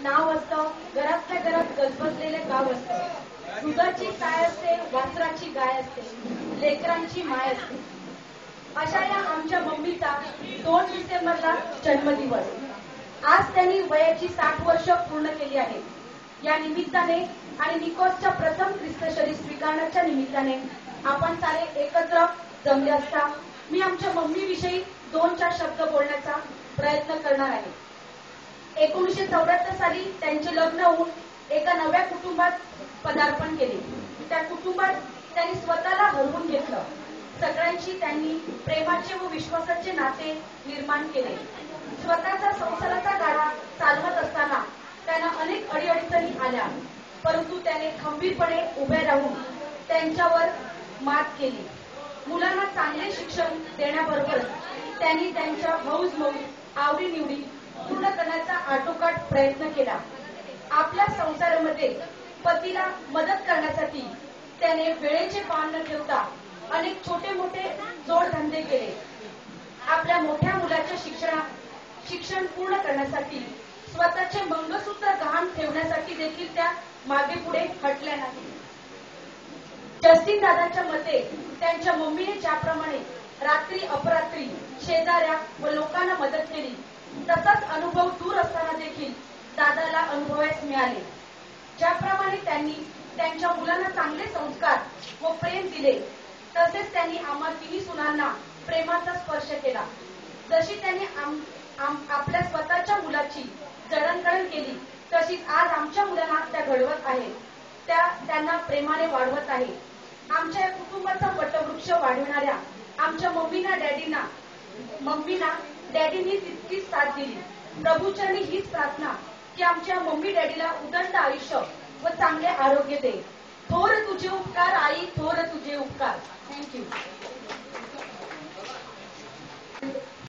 नाव असतं, घरातल्या घरात गजबजलेले गाव असतं. दुधाची साय असते, वासराची गाय असते, लेकरांची माय असते. अशा या आमच्या मम्मीचा 2 डिसेंबरला जन्मदिवस. आज त्यांनी वयाची 60 वर्ष पूर्ण केली आहेत. या निमित्ताने आणि निकोसच्या प्रथम ख्रिस्त शरीर स्वीकारण्याच्या निमित्ताने आपण सारे एकत्र जमले असता मी आमच्या मम्मीविषयी 2-4 शब्द बोलण्याचा प्रयत्न करणार आहे. 1974 साली त्यांचे लग्न होऊन एका नव्या कुटुंबात पदार्पण केले. त्या कुटुंबात त्यांनी स्वतःला हरवून घेतलं. सगळ्यांशी त्यांनी प्रेमाचे व विश्वासाचे नाते निर्माण केले. स्वतःचा संसाराचा गाडा चालवत असताना त्यांना अनेक अडीअडचणी आल्या, परंतु त्याने खंबीरपणे उभे राहून त्यांच्यावर मात केली. मुलांना चांगले शिक्षण देण्याबरोबरच त्यांनी त्यांच्या हौस-मौज, आवडीनिवडी पूर्ण करण्याचा आटोकाट प्रयत्न केला. आपल्या संसारामध्ये पतीला मदत करण्यासाठी त्याने वेळेचे पान न ठेवता अनेक छोटे मोठे जोडधंदे केले. आपल्या मोठ्या मुलाचे शिक्षण पूर्ण करण्यासाठी स्वतःचे मंगळसूत्र गहाण ठेवण्यासाठी देखील त्या मागे पुढे हटल्या नाही. जस्टिन दादांच्या मते त्यांच्या मम्मीने ज्याप्रमाणे रात्री अपरात्री शेजाऱ्या व लोकांना मदत केली, तसाच अनुभव दूर असताना देखील दादाला अनुभवायला मिळाले. ज्याप्रमाणे त्यांनी त्यांच्या मुलांना चांगले संस्कार व प्रेम दिले, तसेच त्यांनी आम्हा 3 सुनांना प्रेमाचा स्पर्श केला. जशी त्यांनी आपल्या स्वतःच्या मुलाची जडणघडण केली, तशीच आज आमच्या मुलांना त्या घडवत आहेत. त्यांना प्रेमाने वाढवत आहे. आमच्या या कुटुंबाचा वटवृक्ष वाढविणाऱ्या आमच्या मम्मीना डॅडीनी तितकीच साथ दिली. प्रभूचरणी हीच प्रार्थना की आमच्या मम्मी डॅडीला उदंड आयुष्य व चांगले आरोग्य दे. थोर तुझे उपकार आई, थोर तुझे उपकार. थँक्यू.